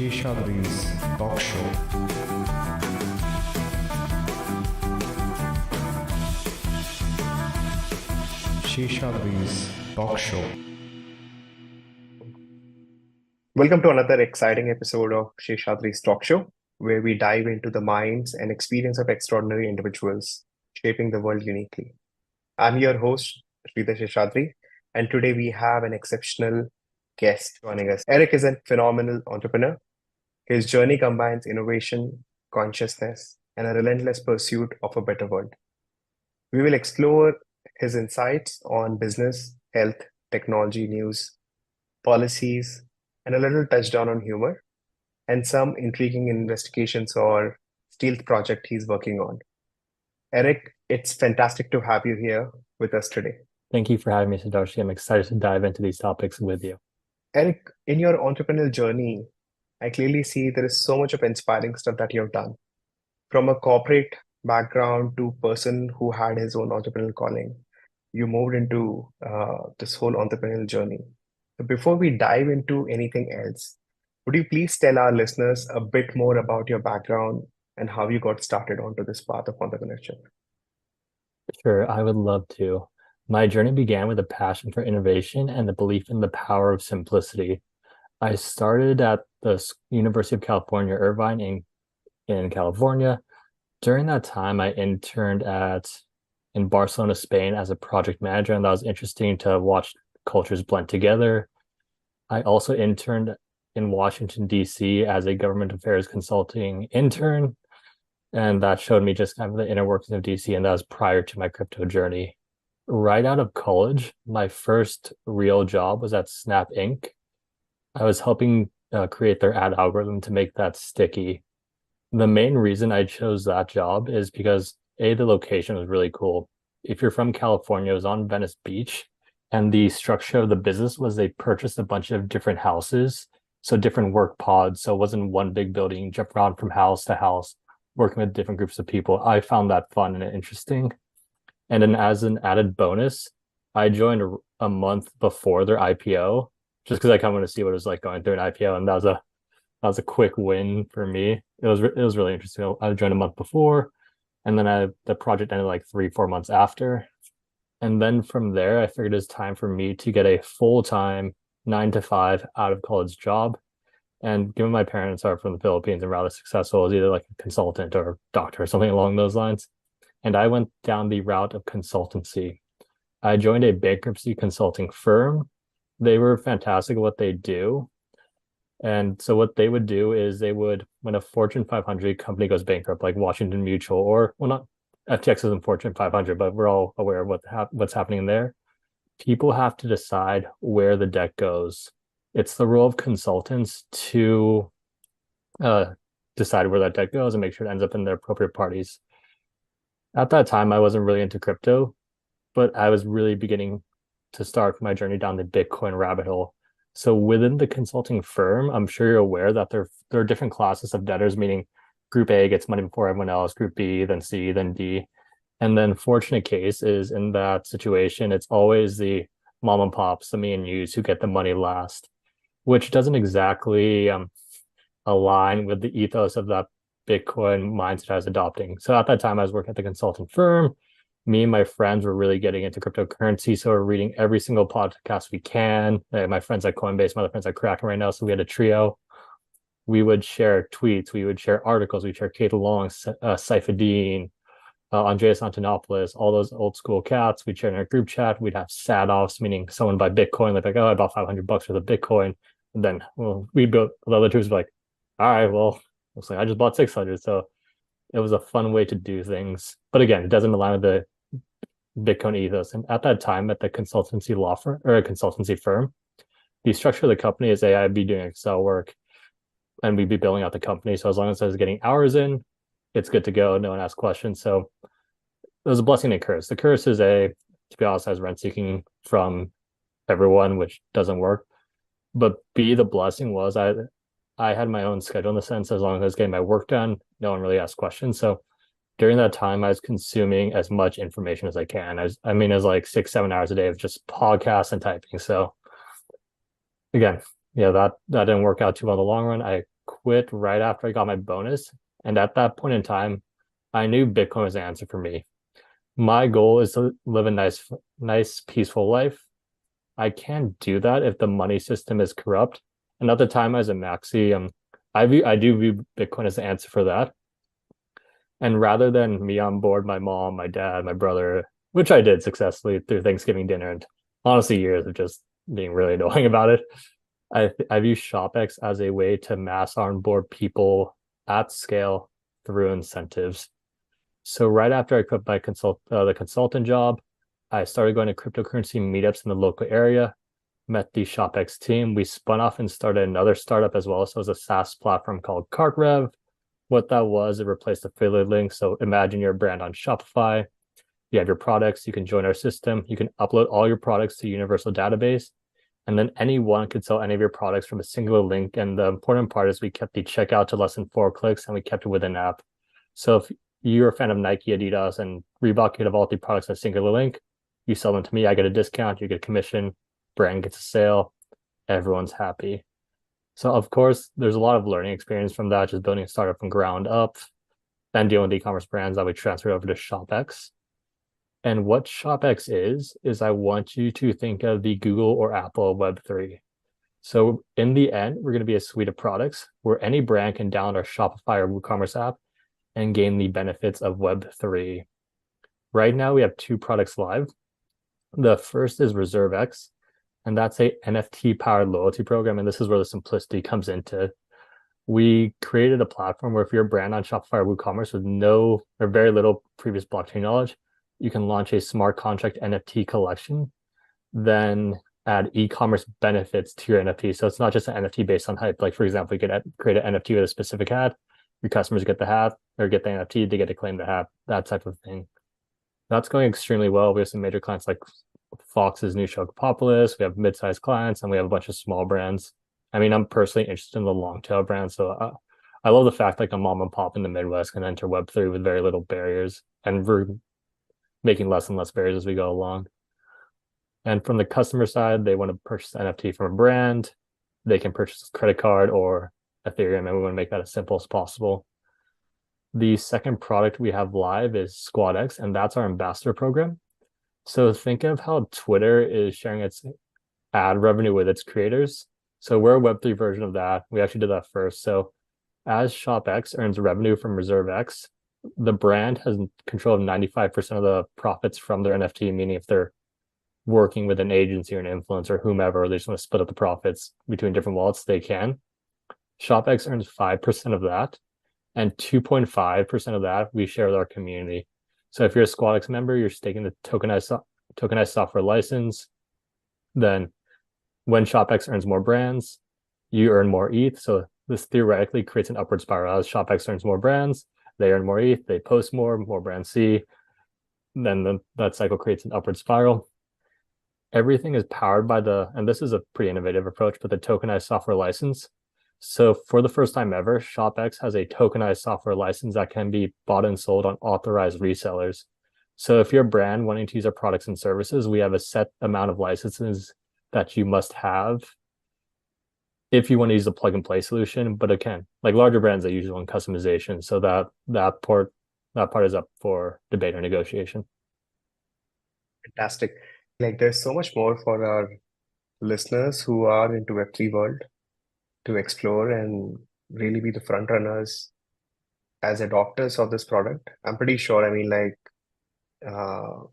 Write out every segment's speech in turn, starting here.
Seshadri's Talk Show. Seshadri's Talk Show. Welcome to another exciting episode of Seshadri's Talk Show, where we dive into the minds and experience of extraordinary individuals shaping the world uniquely. I'm your host, Seshadri, and today we have an exceptional guest joining us. Eric is a phenomenal entrepreneur. His journey combines innovation, consciousness, and a relentless pursuit of a better world. We will explore his insights on business, health, technology news, policies, and a little touchdown on humor, and some intriguing investigations or stealth project he's working on. Eric, it's fantastic to have you here with us today. Thank you for having me, Seshadri. I'm excited to dive into these topics with you. Eric, in your entrepreneurial journey, I clearly see there is so much of inspiring stuff that you've done. From a corporate background to person who had his own entrepreneurial calling, you moved into this whole entrepreneurial journey. So before we dive into anything else, would you please tell our listeners a bit more about your background and how you got started onto this path of entrepreneurship? Sure, I would love to. My journey began with a passion for innovation and the belief in the power of simplicity. I started at the University of California, Irvine in California. During that time, I interned in Barcelona, Spain as a project manager, and that was interesting to watch cultures blend together. I also interned in Washington, D.C. as a government affairs consulting intern, and that showed me just kind of the inner workings of DC, and that was prior to my crypto journey. Right out of college, my first real job was at Snap Inc. I was helping create their ad algorithm to make that sticky. The main reason I chose that job is because the location was really cool. If you're from California, it was on Venice Beach, and the structure of the business was they purchased a bunch of different houses, so different work pods. So it wasn't one big building, jump around from house to house, working with different groups of people. I found that fun and interesting. And then as an added bonus, I joined a month before their IPO, just because I kind of want to see what it was like going through an IPO, and that was a quick win for me. It was really interesting. I joined a month before, and then the project ended like 3-4 months after. And then from there, I figured it's time for me to get a full-time 9-to-5 out of college job. And given my parents are from the Philippines and rather successful as either like a consultant or doctor or something along those lines, and I went down the route of consultancy. I joined a bankruptcy consulting firm. They were fantastic at what they do. And so what they would do is when a Fortune 500 company goes bankrupt, like Washington Mutual, or, well, not FTX isn't Fortune 500, but we're all aware of what's happening there. People have to decide where the debt goes. It's the role of consultants to decide where that debt goes and make sure it ends up in the appropriate parties. At that time, I wasn't really into crypto, but I was really beginning to start my journey down the Bitcoin rabbit hole. So within the consulting firm, I'm sure you're aware that there are different classes of debtors, meaning Group A gets money before everyone else, Group B, then C, then D. And then fortunate case is in that situation, it's always the mom and pops, the me and yous, who get the money last, which doesn't exactly align with the ethos of that Bitcoin mindset I was adopting. So at that time, I was working at the consulting firm. Me and my friends were really getting into cryptocurrency, so we're reading every single podcast we can. My friends at Coinbase, my other friends at Kraken right now, so we had a trio. We would share tweets, we would share articles, we'd share Kate Long, Saifedean, Andreas Antonopoulos, all those old school cats. We'd share in our group chat. We'd have sad-offs, meaning someone buy Bitcoin, like, oh, I bought $500 worth of Bitcoin. And then, we'd go, the other two would be like, all right, well, looks like I just bought 600. So it was a fun way to do things. But again, it doesn't align with the Bitcoin ethos. And at that time, at the consultancy law firm or a consultancy firm, the structure of the company is I'd be doing Excel work and we'd be building out the company. So as long as I was getting hours in, it's good to go. No one asks questions. So it was a blessing and a curse. The curse is to be honest, I was rent seeking from everyone, which doesn't work. But B, the blessing was I had my own schedule in the sense, as long as I was getting my work done, no one really asked questions. So during that time, I was consuming as much information as I can. It was like 6-7 hours a day of just podcasts and typing. So again, that didn't work out too well in the long run. I quit right after I got my bonus. And at that point in time, I knew Bitcoin was the answer for me. My goal is to live a nice, peaceful life. I can't do that if the money system is corrupt. And at the time, as a maxi, I do view Bitcoin as the answer for that. And rather than me on board my mom, my dad, my brother, which I did successfully through Thanksgiving dinner, and honestly, years of just being really annoying about it, I view ShopX as a way to mass onboard people at scale through incentives. So right after I quit my the consultant job, I started going to cryptocurrency meetups in the local area, met the ShopX team. We spun off and started another startup as well. So it was a SaaS platform called CartRev. What that was, it replaced affiliate links. So imagine you're a brand on Shopify. You have your products, you can join our system, you can upload all your products to a universal database, and then anyone could sell any of your products from a single link. And the important part is we kept the checkout to less than 4 clicks, and we kept it within app. So if you're a fan of Nike, Adidas, and Reebok, you could have all 3 products in a singular link. You sell them to me, I get a discount, you get a commission, brand gets a sale, everyone's happy. So of course, there's a lot of learning experience from that, just building a startup from ground up, then dealing with e-commerce brands that we transferred over to ShopX. And what ShopX is I want you to think of the Google or Apple Web3. So in the end, we're going to be a suite of products where any brand can download our Shopify or WooCommerce app and gain the benefits of Web3. Right now, we have 2 products live. The first is ReserveX, and that's a NFT-powered loyalty program. And this is where the simplicity comes into. We created a platform where if you're a brand on Shopify or WooCommerce with no or very little previous blockchain knowledge, you can launch a smart contract NFT collection, then add e-commerce benefits to your NFT. So it's not just an NFT based on hype. Like, for example, you could create an NFT with a specific hat. Your customers get the hat or get the NFT, they get to claim the hat, that type of thing. That's going extremely well. We have some major clients like Fox's new show, Populis. We have mid-sized clients, and we have a bunch of small brands. I mean, I'm personally interested in the long tail brands. So I love the fact like a mom and pop in the Midwest can enter Web3 with very little barriers, and we're making less and less barriers as we go along. And from the customer side, they want to purchase NFT from a brand. They can purchase a credit card or Ethereum, and we want to make that as simple as possible. The second product we have live is SquadX, and that's our ambassador program. So think of how Twitter is sharing its ad revenue with its creators. So we're a Web3 version of that. We actually did that first. So as ShopX earns revenue from ReserveX, the brand has control of 95% of the profits from their NFT, meaning if they're working with an agency or an influencer or whomever, or they just want to split up the profits between different wallets, they can. ShopX earns 5% of that, and 2.5% of that we share with our community. So if you're a SquadX member, you're staking the tokenized software license. Then when ShopX earns more brands, you earn more ETH. So this theoretically creates an upward spiral. As ShopX earns more brands, they earn more ETH, they post more brands see. Then that cycle creates an upward spiral. Everything is powered by and this is a pretty innovative approach, but the tokenized software license. So for the first time ever, ShopX has a tokenized software license that can be bought and sold on authorized resellers. So if you're a brand wanting to use our products and services, we have a set amount of licenses that you must have if you want to use the plug and play solution. But again, like larger brands, they usually want customization. So that part is up for debate or negotiation. Fantastic. Like there's so much more for our listeners who are into Web3 world to explore and really be the front runners as adopters of this product. I'm pretty sure, I mean, like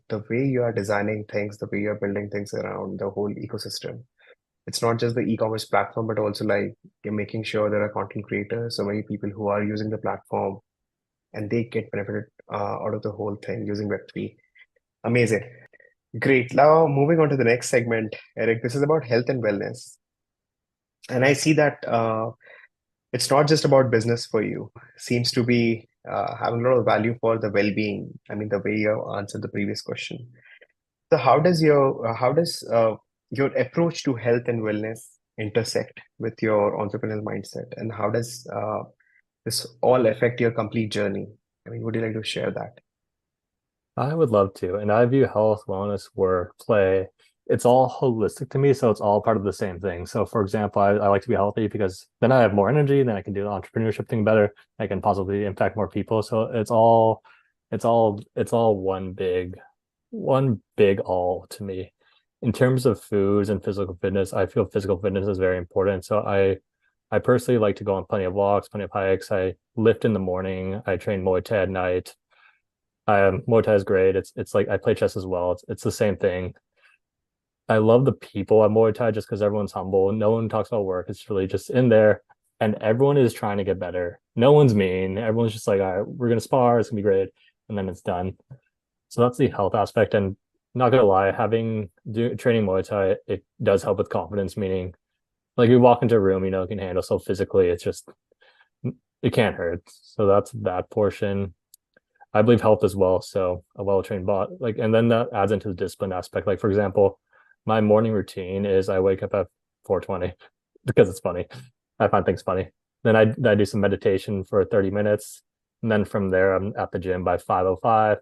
the way you are designing things, the way you're building things around the whole ecosystem, it's not just the e-commerce platform, but also like you're making sure there are content creators, so many people who are using the platform and they get benefited out of the whole thing using Web3. Amazing. Great. Now moving on to the next segment, Eric, this is about health and wellness. And I see that it's not just about business for you. Seems to be having a lot of value for the well-being. I mean, the way you answered the previous question. So how does your approach to health and wellness intersect with your entrepreneurial mindset, and how does this all affect your complete journey? I mean, would you like to share that? I would love to. And I view health, wellness, work, play it's all holistic to me, so it's all part of the same thing. So for example, I like to be healthy because then I have more energy, then I can do the entrepreneurship thing better, I can possibly impact more people. So it's all one big all to me. In terms of foods and physical fitness, I feel physical fitness is very important. So I personally like to go on plenty of walks, plenty of hikes. I lift in the morning. I train Muay Thai at night. Muay Thai is great. It's like I play chess as well. It's the same thing. I love the people at Muay Thai just because everyone's humble. No one talks about work. It's really just in there, and everyone is trying to get better. No one's mean. Everyone's just like, all right, we're gonna spar. It's gonna be great, and then it's done. So that's the health aspect. And not gonna lie, training Muay Thai, it does help with confidence. Meaning, like you walk into a room, you can handle so physically. It's just it can't hurt. So that's that portion. I believe health as well. So a well-trained bot, and then that adds into the discipline aspect. Like for example, my morning routine is I wake up at 4:20 because it's funny. I find things funny. Then I do some meditation for 30 minutes. And then from there, I'm at the gym by 5:05.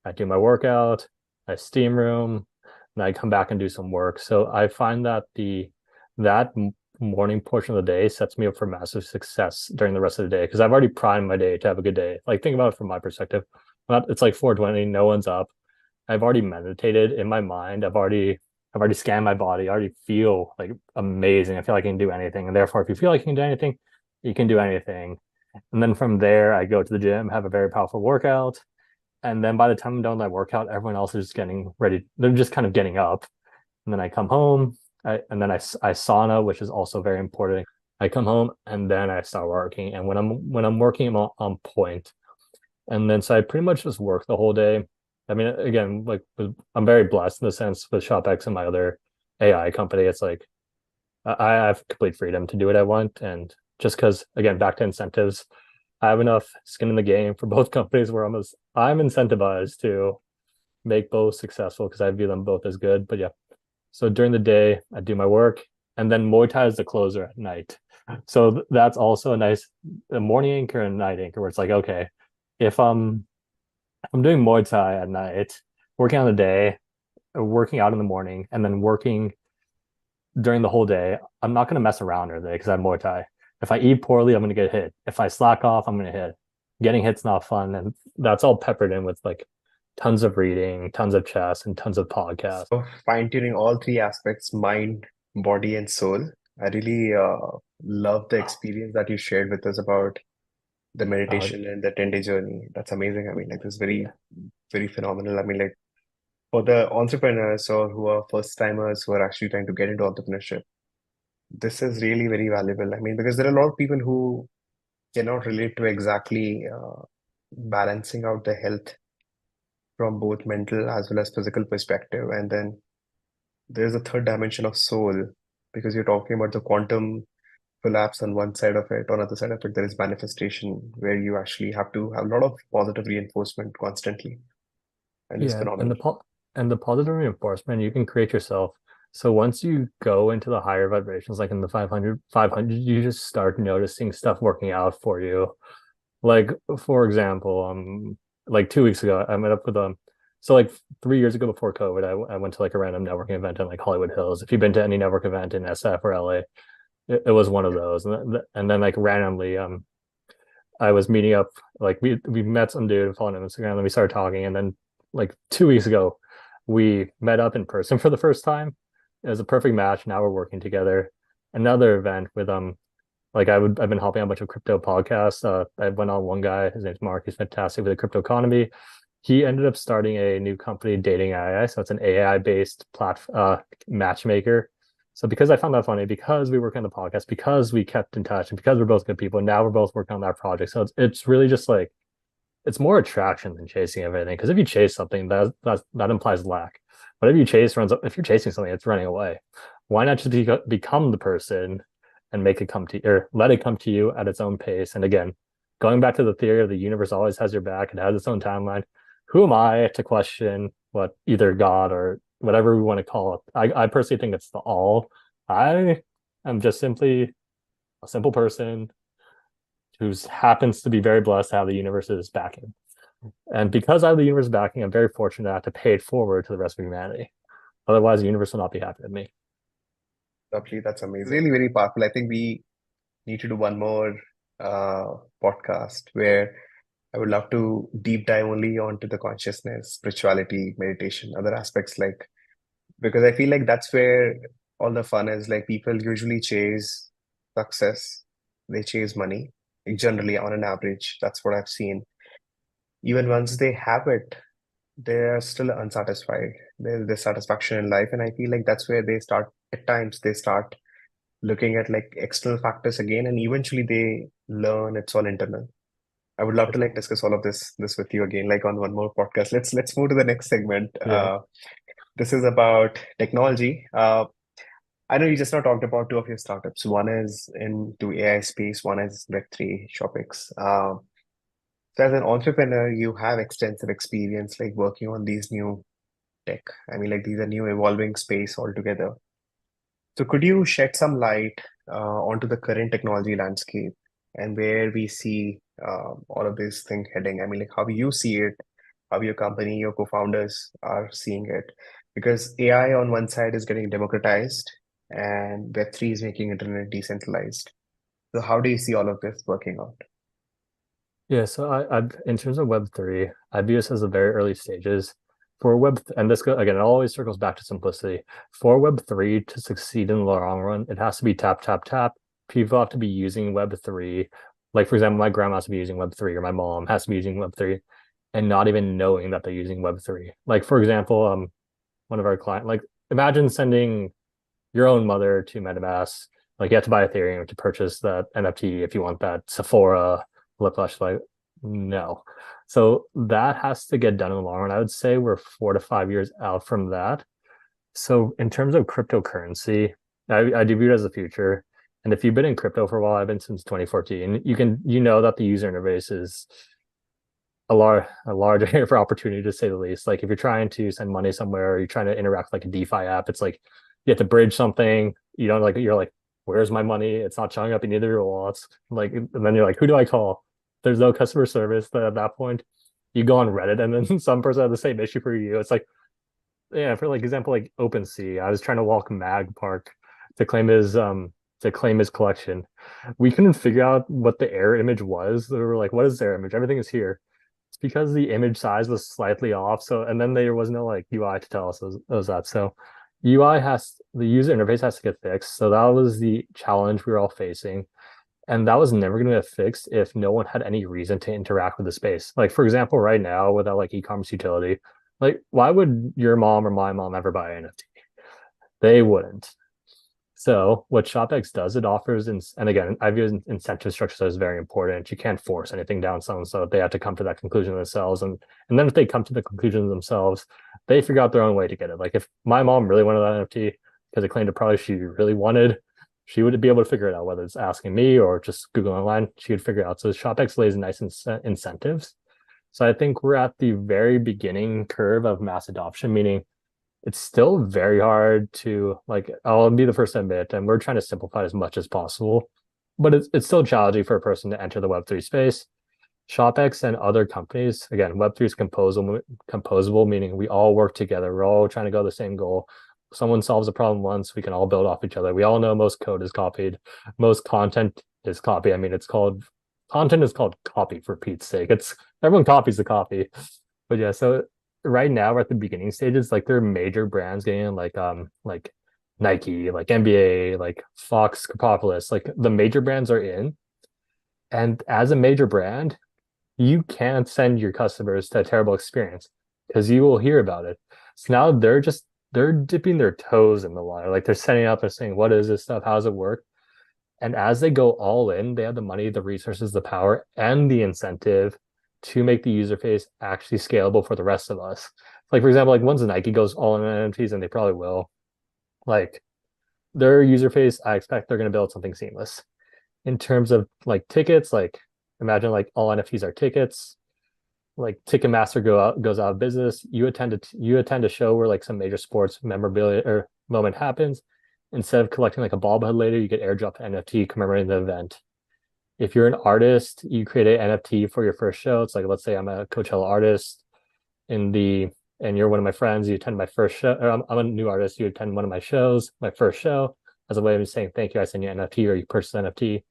I do my workout, I steam room, and I come back and do some work. So I find that that morning portion of the day sets me up for massive success during the rest of the day because I've already primed my day to have a good day. Like think about it from my perspective. It's like 4:20, no one's up. I've already meditated in my mind. I've already scanned my body. I already feel like amazing. I feel like I can do anything. And therefore, if you feel like you can do anything, you can do anything. And then from there, I go to the gym, have a very powerful workout. And then by the time I'm done with my workout, everyone else is just getting ready. They're just kind of getting up. And then I come home, and then I sauna, which is also very important. I come home and then I start working. And when I'm working, I'm on point. And then so I pretty much just work the whole day. I mean, again, I'm very blessed in the sense with ShopX and my other AI company. It's like I have complete freedom to do what I want. And just because, again, back to incentives, I have enough skin in the game for both companies where I'm incentivized to make both successful because I view them both as good. But yeah, so during the day, I do my work, and then Muay Thai is the closer at night. So that's also a morning anchor and night anchor where it's like, okay, if I'm doing Muay Thai at night, working on the day, working out in the morning, and then working during the whole day, I'm not going to mess around during the day because I'm Muay Thai. If I eat poorly, I'm going to get hit. If I slack off, I'm going to hit. Getting hit's not fun. And that's all peppered in with tons of reading, tons of chess, and tons of podcasts. So fine-tuning all three aspects, mind, body, and soul. I really love the experience that you shared with us about the Uh, meditation and the 10-day journey. That's amazing. I mean, this is very, very phenomenal. I mean, for the entrepreneurs or who are first timers who are actually trying to get into entrepreneurship, this is really very valuable. I mean, because there are a lot of people who cannot relate to exactly balancing out the health from both mental as well as physical perspective. And then there's a third dimension of soul, because you're talking about the quantum collapse on one side of it. On the other side of it, there is manifestation where you actually have to have a lot of positive reinforcement constantly. And it's yeah, and phenomenal. the positive reinforcement you can create yourself. So once you go into the higher vibrations, like in the 500, you just start noticing stuff working out for you. Like for example, like 2 weeks ago, I met up with so like 3 years ago before COVID, I went to like a random networking event in like Hollywood Hills. If you've been to any network event in SF or LA, it was one of those. And then like randomly, I was meeting up, like we met some dude following on Instagram, and we started talking, and then like 2 weeks ago, we met up in person for the first time. It was a perfect match. Now we're working together. Another event with I've been helping a bunch of crypto podcasts. I went on one guy, his name's Mark, he's fantastic with the crypto economy. He ended up starting a new company, Dating AI. So it's an AI based matchmaker. So because I found that funny, because we work on the podcast, because we kept in touch, and because we're both good people, and now we're both working on that project. So it's really just like it's more attraction than chasing everything. Because if you chase something, that implies lack. But if you're chasing something, it's running away. Why not just become the person and make it come to you, or let it come to you at its own pace? And again, going back to the theory of the universe always has your back, it has its own timeline. Who am I to question what either God or whatever we want to call it? I personally think it's the all. I am just simply a simple person who happens to be very blessed to have the universe's backing. And because I have the universe backing, I'm very fortunate not to pay it forward to the rest of humanity. Otherwise, the universe will not be happy with me. Lovely. That's amazing. Really, very powerful. I think we need to do one more podcast where I would love to deep dive only onto the consciousness, spirituality, meditation, other aspects like because I feel like that's where all the fun is. Like people usually chase success, they chase money. Like, generally, on an average, that's what I've seen. Even once they have it, they're still unsatisfied. There's dissatisfaction in life, and I feel like that's where they start. At times, they start looking at like external factors again, and eventually they learn it's all internal. I would love to like discuss all of this with you again, like on one more podcast. Let's move to the next segment. Yeah. This is about technology. I know you just now talked about two of your startups. One is into AI space, one is Web3 Shopix. So as an entrepreneur, you have extensive experience like working on these new tech. I mean, like these are new evolving space altogether. So could you shed some light onto the current technology landscape and where we see all of this thing heading? I mean, like how you see it, how your company, your co-founders are seeing it. Because AI on one side is getting democratized and Web3 is making internet decentralized. So how do you see all of this working out? Yeah, so in terms of Web3, I view this as the very early stages. For and this again, it always circles back to simplicity. For Web3 to succeed in the long run, it has to be tap, tap, tap. People have to be using Web3. Like, for example, my grandma has to be using Web3, or my mom has to be using Web3, and not even knowing that they're using Web3. Like, for example, one of our clients, like, imagine sending your own mother to MetaMask. Like, you have to buy Ethereum to purchase that NFT if you want that Sephora lip lash. Like, no. So that has to get done in the long run. I would say we're 4 to 5 years out from that. So in terms of cryptocurrency, I do view it as the future. And if you've been in crypto for a while, I've been since 2014. You know that the user interface is a large area for opportunity to say the least. Like if you're trying to send money somewhere, or you're trying to interact like a DeFi app, it's like you have to bridge something. You don't like you're like, where's my money? It's not showing up in either of your wallets. Like, and then you're like, who do I call? There's no customer service at that point. You go on Reddit, and then some person had the same issue for you. It's like, yeah, for like example, like OpenSea, I was trying to walk Mag Park to claim his collection. We couldn't figure out what the error image was. They were like, what is their image? Everything is here. It's because the image size was slightly off. So, and then there was no like UI to tell us it was that. So the user interface has to get fixed. So that was the challenge we were all facing. And that was never going to get fixed if no one had any reason to interact with the space. Like, for example, right now, without like e-commerce utility, like, why would your mom or my mom ever buy an NFT? They wouldn't. So what ShopX does, it offers, and again, I view incentive structure as very important. You can't force anything down someone, so they have to come to that conclusion themselves. And then if they come to the conclusion themselves, they figure out their own way to get it. Like if my mom really wanted that NFT because it claimed a product she really wanted, she would be able to figure it out, whether it's asking me or just Google online, she would figure it out. So ShopX lays nice incentives. So I think we're at the very beginning curve of mass adoption, meaning it's still very hard to like, I'll be the first to admit, and we're trying to simplify as much as possible, but it's still challenging for a person to enter the Web3 space. ShopX and other companies, again, Web3 is composable, meaning we all work together. We're all trying to go to the same goal. Someone solves a problem once, we can all build off each other. We all know most code is copied, most content is copied. I mean, content is called copy, for Pete's sake. Everyone copies the copy. But yeah, so right now we're at the beginning stages. Like there are major brands getting in, like Nike, like NBA, like Fox, Cosmopolis, like the major brands are in. And as a major brand, you can't send your customers to a terrible experience because you will hear about it. So now they're dipping their toes in the water. Like they're setting up and saying, what is this stuff? How does it work? And as they go all in, they have the money, the resources, the power, and the incentive to make the user face actually scalable for the rest of us. Like, for example, like once Nike goes all in on NFTs, and they probably will, like their user face, I expect they're going to build something seamless. In terms of like tickets, like imagine like all NFTs are tickets. Like Ticketmaster goes out of business. You attend a show where like some major sports memorabilia or moment happens. Instead of collecting like a bobblehead later, you get airdrop NFT commemorating the event. If you're an artist, you create an NFT for your first show. It's like, let's say I'm a Coachella artist. In the and you're one of my friends, you attend my first show, or I'm a new artist, you attend one of my shows, my first show, as a way of saying thank you, I send you an NFT or you purchase an NFT.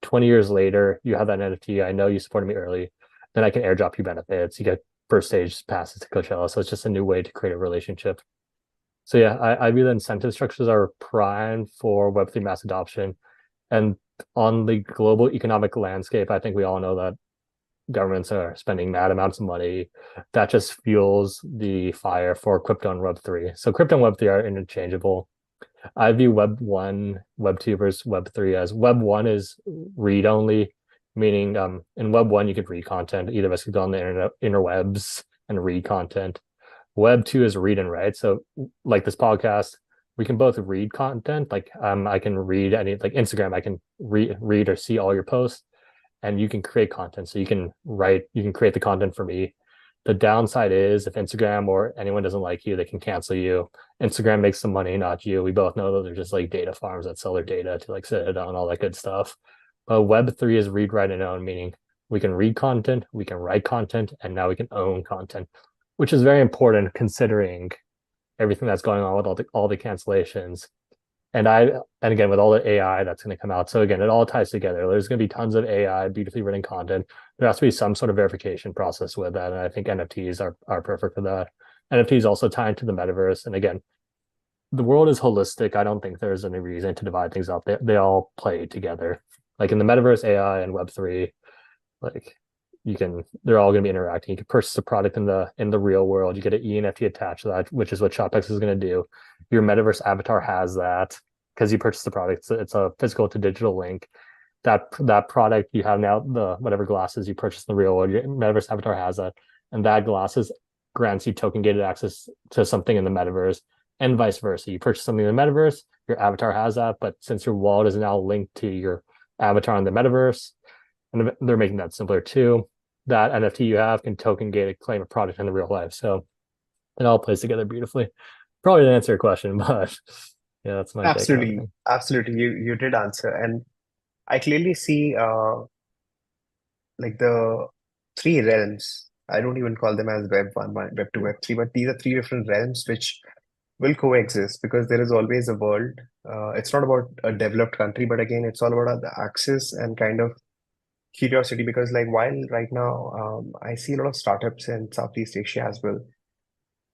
20 years later, you have that NFT, I know you supported me early, then I can airdrop you benefits, you get first stage passes to Coachella. So it's just a new way to create a relationship. So yeah, I view the incentive structures are prime for Web3 mass adoption. And on the global economic landscape, I think we all know that governments are spending mad amounts of money. That just fuels the fire for crypto and Web3. So crypto and Web3 are interchangeable. I view Web 1, Web 2 versus Web 3 as Web 1 is read only, meaning in Web 1 you could read content. Either of us could go on the interwebs and read content. Web 2 is read and write. So like this podcast, we can both read content. Like I can read any, like Instagram, I can read or see all your posts, and you can create content. So you can write, you can create the content for me. The downside is if Instagram or anyone doesn't like you, they can cancel you. Instagram makes some money, not you. We both know that they're just like data farms that sell their data to like Citadel and all that good stuff. But Web3 is read, write, and own, meaning we can read content, we can write content, and now we can own content, which is very important considering everything that's going on with all the cancellations. And again, with all the AI that's going to come out. So again, it all ties together. There's going to be tons of AI, beautifully written content. There has to be some sort of verification process with that. And I think NFTs are perfect for that. NFTs also tie into the metaverse. And again, the world is holistic. I don't think there's any reason to divide things up. They all play together. Like in the metaverse, AI and Web3, like they're all going to be interacting. You can purchase a product in the real world. You get an NFT attached to that, which is what ShopX is going to do. Your metaverse avatar has that because you purchased the product. It's a physical to digital link. That product you have now, the whatever glasses you purchased in the real world, your metaverse avatar has that, and that glasses grants you token gated access to something in the metaverse, and vice versa. You purchase something in the metaverse, your avatar has that, but since your wallet is now linked to your avatar in the metaverse, and they're making that simpler too, that NFT you have can token gate claim a product in the real life. So it all plays together beautifully. Probably didn't answer your question, but yeah, that's my take on Absolutely, everything. absolutely. You did answer, and I clearly see like the three realms. I don't even call them as Web 1, Web 2, Web 3, but these are three different realms which will coexist because there is always a world. It's not about a developed country, but again, it's all about the access and kind of curiosity. Because like while right now, I see a lot of startups in Southeast Asia as well.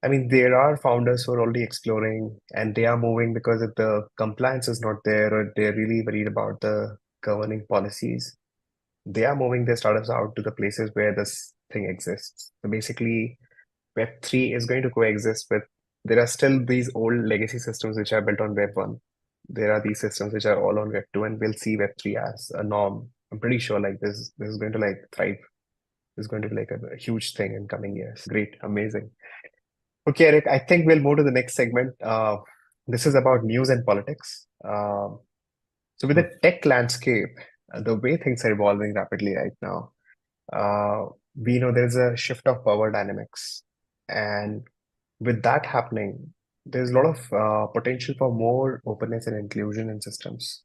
I mean, there are founders who are already exploring and they are moving because if the compliance is not there or they're really worried about the governing policies, they are moving their startups out to the places where this thing exists. So basically, Web3 is going to coexist with, there are still these old legacy systems which are built on Web 1. There are these systems which are all on Web 2, and we'll see Web 3 as a norm. I'm pretty sure like this is going to like thrive. This is going to be like a huge thing in coming years. Great, amazing. Okay, Eric, I think we'll move to the next segment. This is about news and politics. So with the tech landscape, the way things are evolving rapidly right now, we know there's a shift of power dynamics. And with that happening, there's a lot of potential for more openness and inclusion in systems.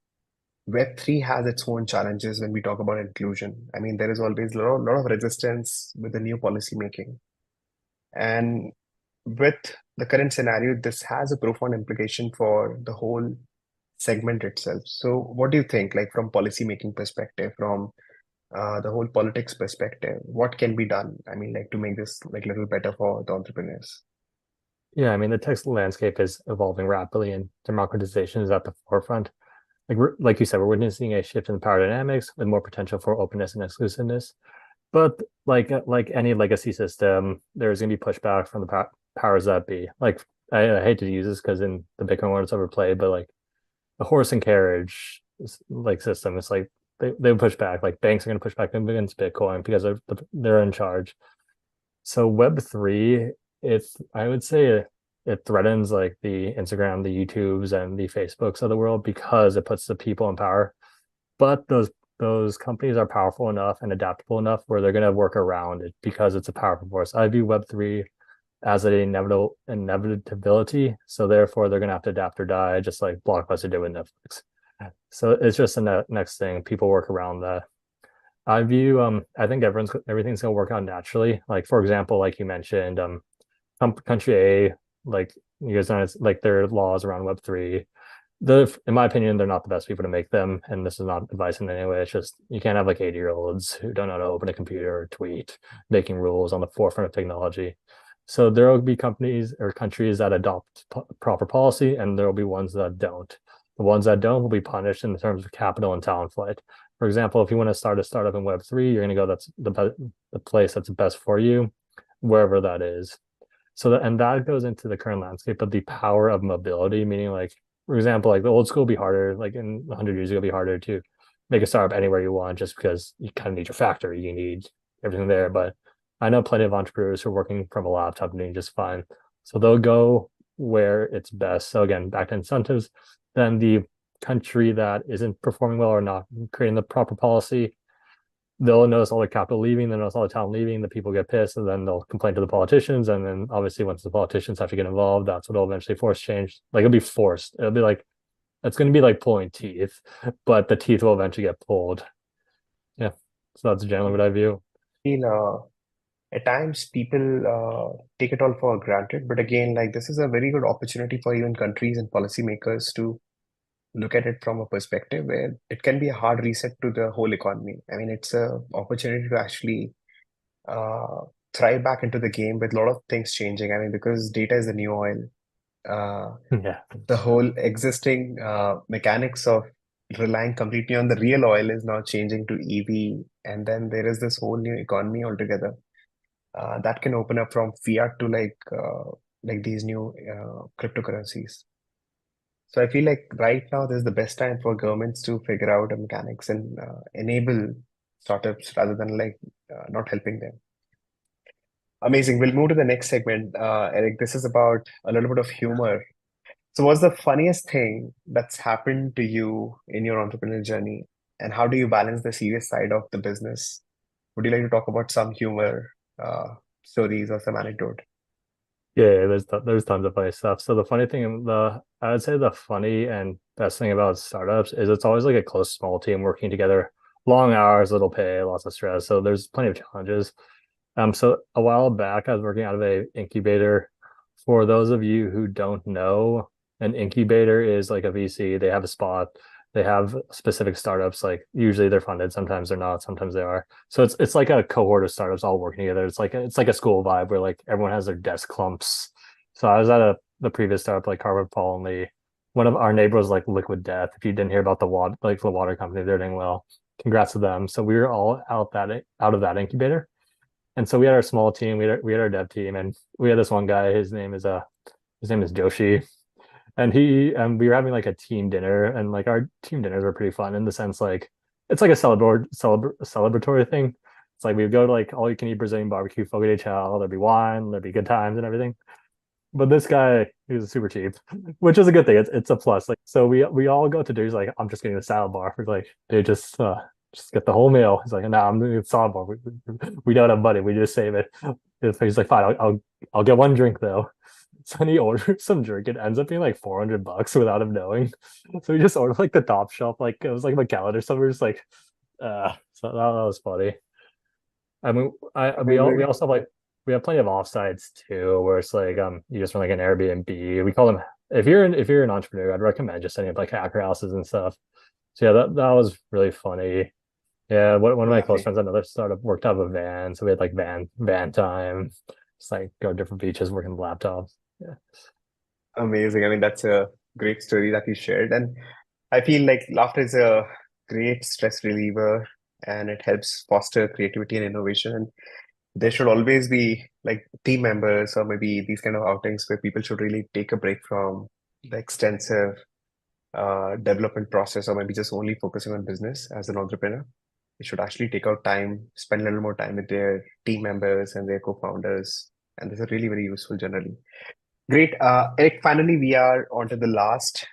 Web3 has its own challenges when we talk about inclusion. I mean, there is always lot of resistance with the new policy making. And with the current scenario, this has a profound implication for the whole segment itself. So what do you think, like from policy making perspective, from the whole politics perspective, what can be done? I mean, like to make this like a little better for the entrepreneurs. Yeah, I mean, the tech landscape is evolving rapidly and democratization is at the forefront. Like you said, we're witnessing a shift in the power dynamics with more potential for openness and exclusiveness. But like any legacy system, there's going to be pushback from the powers that be. Like I hate to use this because in the Bitcoin world it's overplayed, but like the horse and carriage like system, it's like they push back. Like banks are going to push back against Bitcoin because they're in charge. So Web3, I would say it threatens like the Instagram, the YouTubes, and the Facebooks of the world because it puts the people in power. But those companies are powerful enough and adaptable enough where they're going to work around it because it's a powerful force. I view Web3 as an inevitability. So therefore, they're going to have to adapt or die, just like Blockbuster did with Netflix. So it's just the next thing. People work around that. I view, I think everything's going to work out naturally. Like, for example, like you mentioned, country A, like you guys know, it's like their laws around Web3. In my opinion, they're not the best people to make them, and this is not advice in any way. It's just you can't have like 80-year-olds who don't know how to open a computer or tweet, making rules on the forefront of technology. So there will be companies or countries that adopt proper policy, and there will be ones that don't. The ones that don't will be punished in terms of capital and talent flight. For example, if you want to start a startup in Web3, you're going to go that's the place that's best for you, wherever that is. So that goes into the current landscape of the power of mobility, meaning like, for example, like the old school will be harder, like in 100 years ago, it'll be harder to make a startup anywhere you want just because you kind of need your factory, you need everything there. But I know plenty of entrepreneurs who are working from a laptop and doing just fine. So they'll go where it's best. So again, back to incentives, then the country that isn't performing well or not creating the proper policy, they'll notice all the capital leaving, they'll notice all the talent leaving, the people get pissed, and then they'll complain to the politicians. And then obviously once the politicians have to get involved, that's what will eventually force change. Like it'll be forced. It'll be like, it's going to be like pulling teeth, but the teeth will eventually get pulled. Yeah. So that's generally what I view. Feel at times people take it all for granted, but again, like this is a very good opportunity for even countries and policymakers to look at it from a perspective where it can be a hard reset to the whole economy. I mean, it's a opportunity to actually uh, thrive back into the game with a lot of things changing. I mean, because data is the new oil. Uh, Yeah. the whole existing mechanics of relying completely on the real oil is now changing to EV, and then there is this whole new economy altogether that can open up from fiat to like these new cryptocurrencies. So I feel like right now this is the best time for governments to figure out the mechanics and enable startups rather than not helping them. Amazing. We'll move to the next segment. Eric, this is about a little bit of humor. So what's the funniest thing that's happened to you in your entrepreneurial journey? And how do you balance the serious side of the business? Would you like to talk about some humor stories or some anecdote? Yeah, there's tons of funny stuff. So the funny thing, I would say the funny and best thing about startups is it's always like a close small team working together, long hours, little pay, lots of stress. So there's plenty of challenges. So a while back, I was working out of a incubator. For those of you who don't know, an incubator is like a VC. They have a spot. They have specific startups. Like usually they're funded. Sometimes they're not. Sometimes they are. So it's like a cohort of startups all working together. It's like a school vibe where like everyone has their desk clumps. So I was at the previous startup like Carbon Paul and Lee. One of our neighbors like Liquid Death. If you didn't hear about the water company, they're doing well. Congrats to them. So we were all out of that incubator. And so we had our small team, we had our dev team, and we had this one guy. His name is Joshi, and we were having like a team dinner, and like our team dinners were pretty fun in the sense like it's like a celebratory thing. It's like we would go to like all you can eat Brazilian barbecue, Fogo de Chao. There'd be wine, there'd be good times and everything. But this guy, he was super cheap, which is a good thing. It's a plus. Like so, we all go to do. He's like, I'm just getting the salad bar. We're like, dude, just get the whole meal. He's like, no, I'm doing the salad bar. We don't have money. We just save it. He's like, fine, I'll get one drink though. So then he orders some drink. It ends up being like $400 without him knowing. So we just ordered like the top shelf, like it was like McAllen or something. We're just like, so that was funny. I mean, we Amazing. also have like we have plenty of offsites too, where it's like you just run like an Airbnb. We call them if you're an entrepreneur, I'd recommend just setting up like hacker houses and stuff. So yeah, that was really funny. Yeah, one of my close Lovely. friends, another startup, worked out of a van, so we had like van time. Just like go to different beaches, working the laptops. Yeah. Amazing. I mean, that's a great story that you shared. And I feel like laughter is a great stress reliever and it helps foster creativity and innovation. And there should always be like team members or maybe these kind of outings where people should really take a break from the extensive development process or maybe just only focusing on business as an entrepreneur. They should actually take out time, spend a little more time with their team members and their co-founders. And this is really very useful generally. Great. Eric, finally, we are on to the last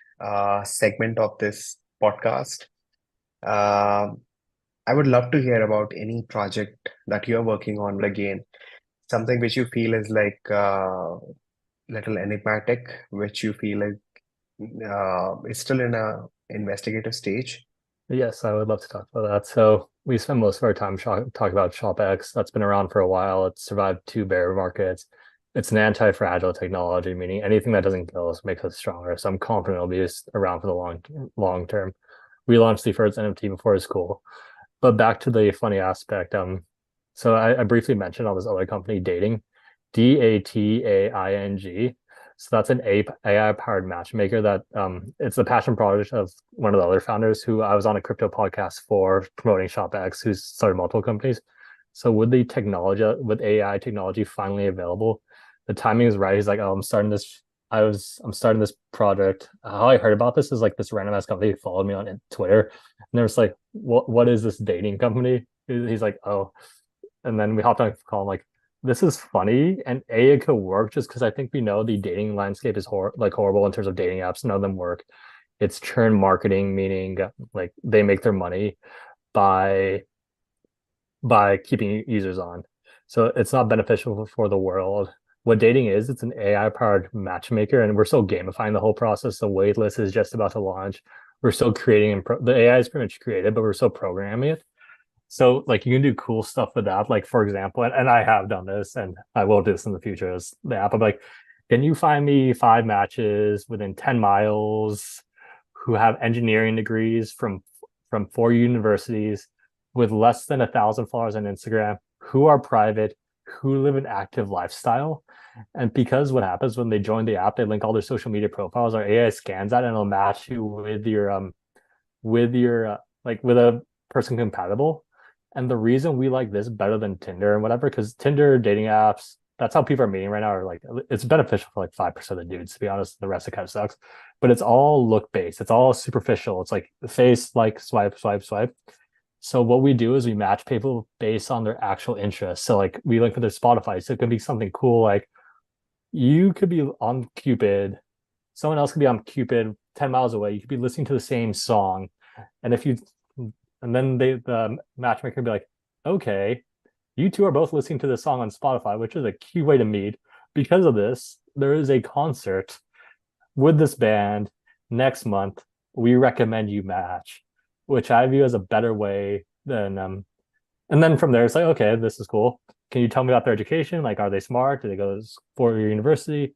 segment of this podcast. Um I would love to hear about any project that you're working on, but again, something which you feel is like little enigmatic, which you feel like is still in a investigative stage. Yes, I would love to talk about that. So we spend most of our time talking about ShopX. That's been around for a while. It's survived two bear markets. it's an anti-fragile technology, meaning anything that doesn't kill us makes us stronger. So I'm confident it'll be around for the long term. We launched the first NFT before it's cool. But back to the funny aspect. So I briefly mentioned on this other company, Dating, Dating. So that's an AI-powered matchmaker that it's the passion project of one of the other founders who I was on a crypto podcast for promoting ShopX, who's started multiple companies. So with the technology, with AI technology finally available, the timing is right. He's like, oh, I'm starting this project. How I heard about this is like this random ass company followed me on Twitter, and they're just like, what is this dating company? He's like, oh, and then we hopped on a call. I'm like, this is funny, and it could work just because I think we know the dating landscape is horrible in terms of dating apps. None of them work. It's churn marketing, meaning like they make their money by keeping users on. So it's not beneficial for the world. What dating is, it's an AI-powered matchmaker, and we're still gamifying the whole process. The waitlist is just about to launch. We're still creating, the AI is pretty much created, but we're still programming it. So like you can do cool stuff with that. Like for example, and I have done this, and I will do this in the future, is the app. I'm like, can you find me 5 matches within 10 miles who have engineering degrees from 4 universities with less than 1,000 followers on Instagram, who are private, who live an active lifestyle? And because what happens when they join the app, they link all their social media profiles. Our AI scans that and it'll match you with your with a person compatible. And the reason we like this better than Tinder and whatever, because Tinder, dating apps, that's how people are meeting right now, are like, it's beneficial for like 5% of the dudes, to be honest. The rest of it kind of sucks. But it's all look based. It's all superficial. It's like the face, like swipe, swipe, swipe. So what we do is we match people based on their actual interests. So like we link with their Spotify. So it could be something cool. Like you could be on Cupid. Someone else could be on Cupid 10 miles away. You could be listening to the same song. And then the matchmaker would be like, okay, you two are both listening to this song on Spotify, which is a cute way to meet. Because of this, there is a concert with this band next month. We recommend you match, which I view as a better way than and then from there it's like, okay, this is cool. Can you tell me about their education? Like, are they smart? Do they go to 4-year university?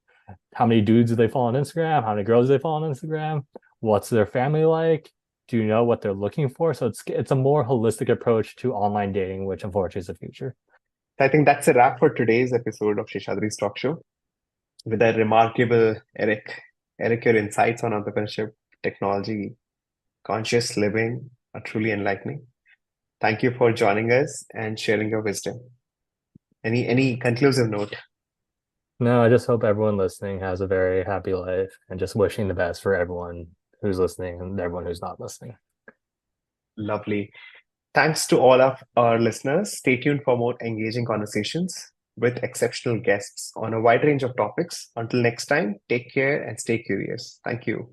How many dudes do they follow on Instagram? How many girls do they follow on Instagram? What's their family like? Do you know what they're looking for? So it's a more holistic approach to online dating, which unfortunately is the future. I think that's a wrap for today's episode of Seshadri's Talk Show. With that remarkable Eric, your insights on entrepreneurship, technology, conscious living are truly enlightening. Thank you for joining us and sharing your wisdom. Any conclusive note? No, I just hope everyone listening has a very happy life, and just wishing the best for everyone who's listening and everyone who's not listening. Lovely. Thanks to all of our listeners. Stay tuned for more engaging conversations with exceptional guests on a wide range of topics. Until next time, take care and stay curious. Thank you.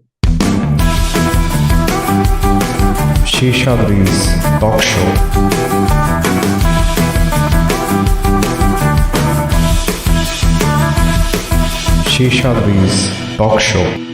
Seshadri's Talk Show. Seshadri's Talk Show.